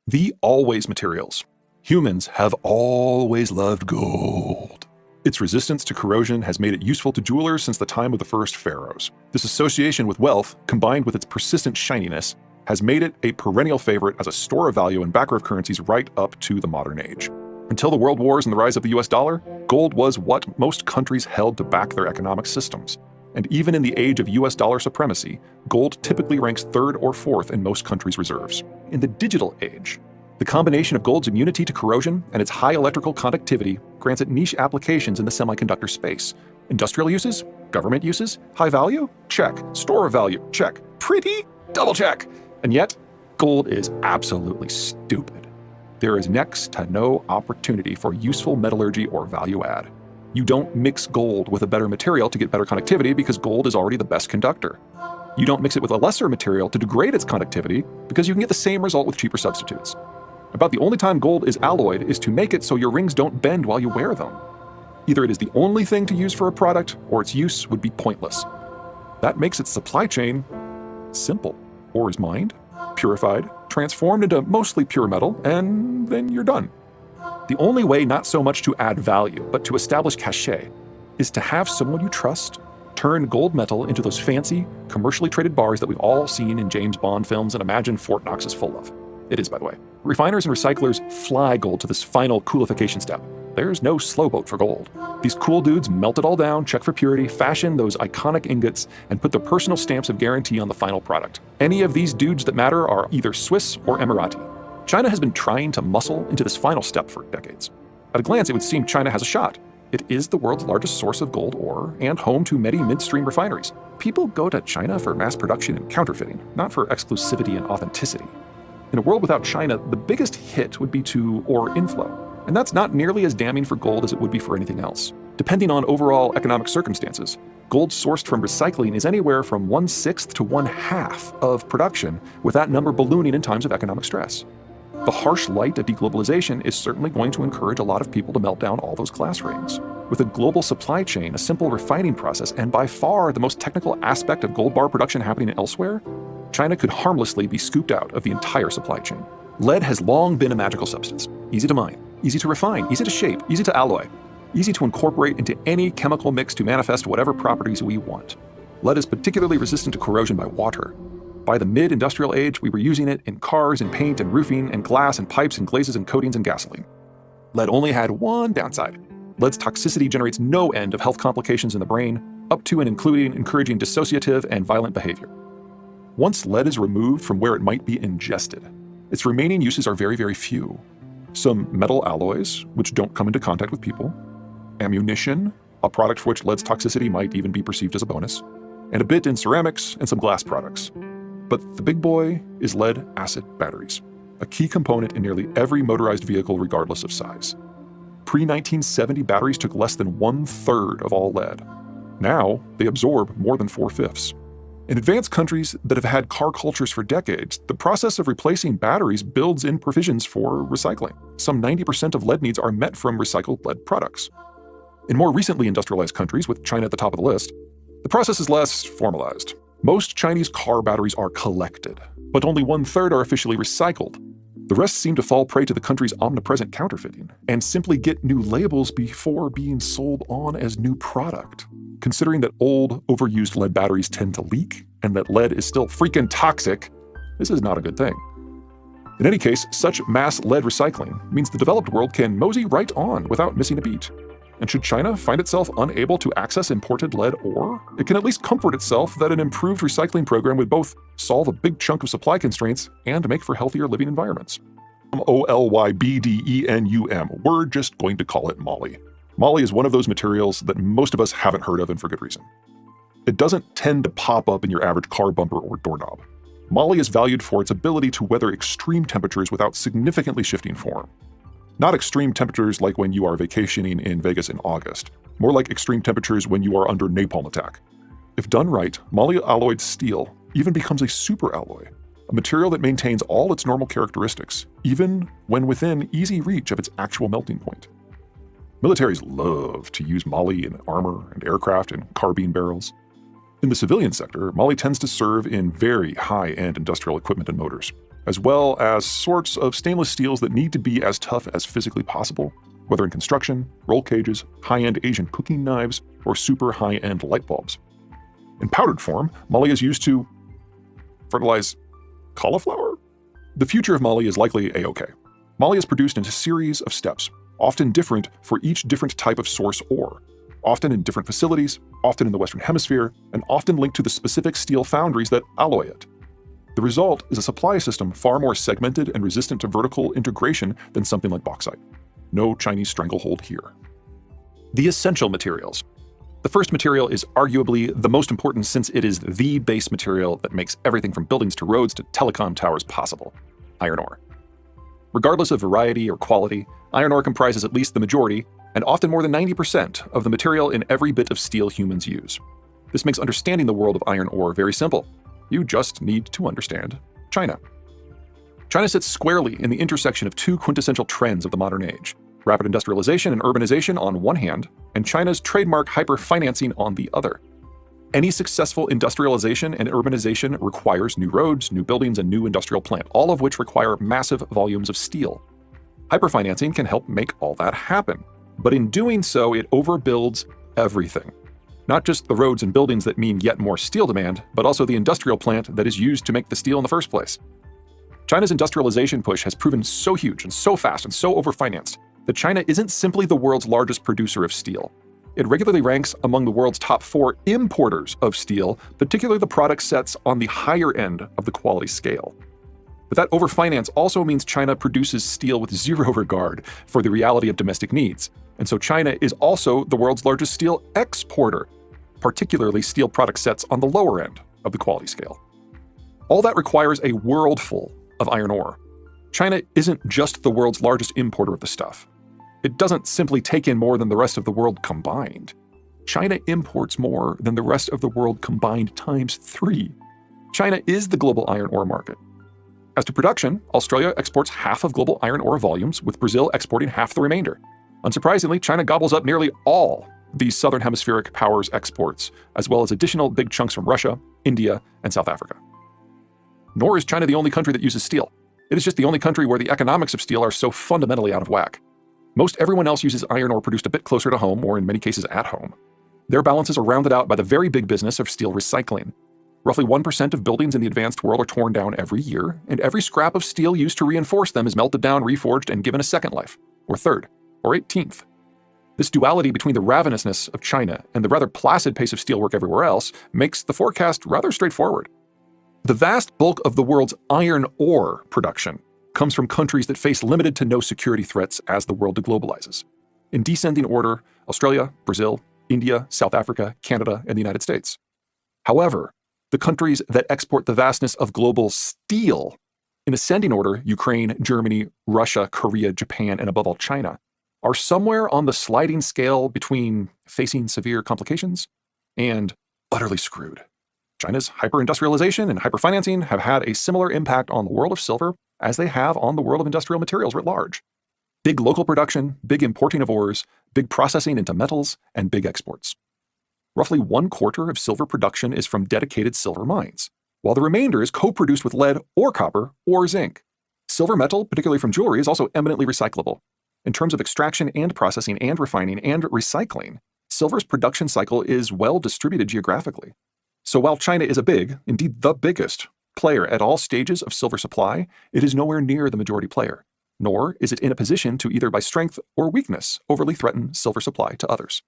The always materials. Humans have always loved gold. Its resistance to corrosion has made it useful to jewelers since the time of the first pharaohs. This association with wealth, combined with its persistent shininess, has made it a perennial favorite as a store of value and backer of currencies right up to the modern age. Until the world wars and the rise of the US dollar, gold was what most countries held to back their economic systems. And even in the age of US dollar supremacy, gold typically ranks third or fourth in most countries' reserves. In the digital age, the combination of gold's immunity to corrosion and its high electrical conductivity grants it niche applications in the semiconductor space. Industrial uses? Government uses? High value? Check. Store of value? Check. Pretty? Double check. And yet, gold is absolutely stupid. There is next to no opportunity for useful metallurgy or value add. You don't mix gold with a better material to get better conductivity because gold is already the best conductor. You don't mix it with a lesser material to degrade its conductivity because you can get the same result with cheaper substitutes. About the only time gold is alloyed is to make it so your rings don't bend while you wear them. Either it is the only thing to use for a product, or its use would be pointless. That makes its supply chain simple. Ore is mined, purified, transformed into mostly pure metal, and then you're done. The only way not so much to add value, but to establish cachet, is to have someone you trust turn gold metal into those fancy, commercially traded bars that we've all seen in James Bond films and imagine Fort Knox is full of. It is, by the way. Refiners and recyclers fly gold to this final coolification step. There's no slow boat for gold. These cool dudes melt it all down, check for purity, fashion those iconic ingots, and put their personal stamps of guarantee on the final product. Any of these dudes that matter are either Swiss or Emirati. China has been trying to muscle into this final step for decades. At a glance, it would seem China has a shot. It is the world's largest source of gold ore and home to many midstream refineries. People go to China for mass production and counterfeiting, not for exclusivity and authenticity. In a world without China, the biggest hit would be to ore inflow, and that's not nearly as damning for gold as it would be for anything else. Depending on overall economic circumstances, gold sourced from recycling is anywhere from 1/6 to 1/2 of production, with that number ballooning in times of economic stress. The harsh light of deglobalization is certainly going to encourage a lot of people to melt down all those glass rings. With a global supply chain, a simple refining process, and by far the most technical aspect of gold bar production happening elsewhere, China could harmlessly be scooped out of the entire supply chain. Lead has long been a magical substance. Easy to mine, easy to refine, easy to shape, easy to alloy, easy to incorporate into any chemical mix to manifest whatever properties we want. Lead is particularly resistant to corrosion by water. By the mid-industrial age, we were using it in cars and paint and roofing and glass and pipes and glazes and coatings and gasoline. Lead only had one downside. Lead's toxicity generates no end of health complications in the brain, up to and including encouraging dissociative and violent behavior. Once lead is removed from where it might be ingested, its remaining uses are very, very few. Some metal alloys, which don't come into contact with people, ammunition, a product for which lead's toxicity might even be perceived as a bonus, and a bit in ceramics and some glass products. But the big boy is lead-acid batteries, a key component in nearly every motorized vehicle regardless of size. Pre-1970 batteries took less than 1/3 of all lead. Now, they absorb more than 4/5. In advanced countries that have had car cultures for decades, the process of replacing batteries builds in provisions for recycling. Some 90% of lead needs are met from recycled lead products. In more recently industrialized countries, with China at the top of the list, the process is less formalized. Most Chinese car batteries are collected, but only 1/3 are officially recycled. The rest seem to fall prey to the country's omnipresent counterfeiting and simply get new labels before being sold on as new product. Considering that old, overused lead batteries tend to leak and that lead is still freaking toxic, this is not a good thing. In any case, such mass lead recycling means the developed world can mosey right on without missing a beat. And should China find itself unable to access imported lead ore, it can at least comfort itself that an improved recycling program would both solve a big chunk of supply constraints and make for healthier living environments. Molybdenum. We're just going to call it moly. Moly is one of those materials that most of us haven't heard of, and for good reason. It doesn't tend to pop up in your average car bumper or doorknob. Moly is valued for its ability to weather extreme temperatures without significantly shifting form. Not extreme temperatures like when you are vacationing in Vegas in August, more like extreme temperatures when you are under napalm attack. If done right, moly-alloyed steel even becomes a superalloy, a material that maintains all its normal characteristics, even when within easy reach of its actual melting point. Militaries love to use moly in armor and aircraft and carbine barrels. In the civilian sector, moly tends to serve in very high-end industrial equipment and motors. as well as sorts of stainless steels that need to be as tough as physically possible, whether in construction, roll cages, high-end Asian cooking knives, or super high-end light bulbs. In powdered form, moly is used to fertilize cauliflower? The future of moly is likely A-OK. Moly is produced in a series of steps, often different for each different type of source ore, often in different facilities, often in the Western Hemisphere, and often linked to the specific steel foundries that alloy it. The result is a supply system far more segmented and resistant to vertical integration than something like bauxite. No Chinese stranglehold here. The essential materials. The first material is arguably the most important since it is the base material that makes everything from buildings to roads to telecom towers possible: iron ore. Regardless of variety or quality, iron ore comprises at least the majority, and often more than 90% of the material in every bit of steel humans use. This makes understanding the world of iron ore very simple. You just need to understand China. China sits squarely in the intersection of two quintessential trends of the modern age: rapid industrialization and urbanization on one hand, and China's trademark hyper-financing on the other. Any successful industrialization and urbanization requires new roads, new buildings, and new industrial plant, all of which require massive volumes of steel. Hyper-financing can help make all that happen, but in doing so, it overbuilds everything. Not just the roads and buildings that mean yet more steel demand, but also the industrial plant that is used to make the steel in the first place. China's industrialization push has proven so huge and so fast and so overfinanced that China isn't simply the world's largest producer of steel. It regularly ranks among the world's top 4 importers of steel, particularly the product sets on the higher end of the quality scale. But that overfinance also means China produces steel with zero regard for the reality of domestic needs. And so China is also the world's largest steel exporter, particularly steel product sets on the lower end of the quality scale. All that requires a world full of iron ore. China isn't just the world's largest importer of the stuff. It doesn't simply take in more than the rest of the world combined. China imports more than the rest of the world combined times 3. China is the global iron ore market. As to production, Australia exports half of global iron ore volumes, with Brazil exporting half the remainder. Unsurprisingly, China gobbles up nearly all these southern hemispheric powers' exports, as well as additional big chunks from Russia, India, and South Africa. Nor is China the only country that uses steel. It is just the only country where the economics of steel are so fundamentally out of whack. Most everyone else uses iron ore produced a bit closer to home, or in many cases at home. Their balances are rounded out by the very big business of steel recycling. Roughly 1% of buildings in the advanced world are torn down every year, and every scrap of steel used to reinforce them is melted down, reforged, and given a second life, or third, or 18th. This duality between the ravenousness of China and the rather placid pace of steelwork everywhere else makes the forecast rather straightforward. The vast bulk of the world's iron ore production comes from countries that face limited to no security threats as the world deglobalizes. In descending order, Australia, Brazil, India, South Africa, Canada, and the United States. However, the countries that export the vastness of global steel, in ascending order, Ukraine, Germany, Russia, Korea, Japan, and above all China, are somewhere on the sliding scale between facing severe complications and utterly screwed. China's hyper-industrialization and hyper-financing have had a similar impact on the world of silver as they have on the world of industrial materials writ large. Big local production, big importing of ores, big processing into metals, and big exports. Roughly 1/4 of silver production is from dedicated silver mines, while the remainder is co-produced with lead or copper or zinc. Silver metal, particularly from jewelry, is also eminently recyclable. In terms of extraction and processing and refining and recycling, silver's production cycle is well distributed geographically. So while China is a big, indeed the biggest, player at all stages of silver supply, it is nowhere near the majority player, nor is it in a position to either by strength or weakness overly threaten silver supply to others.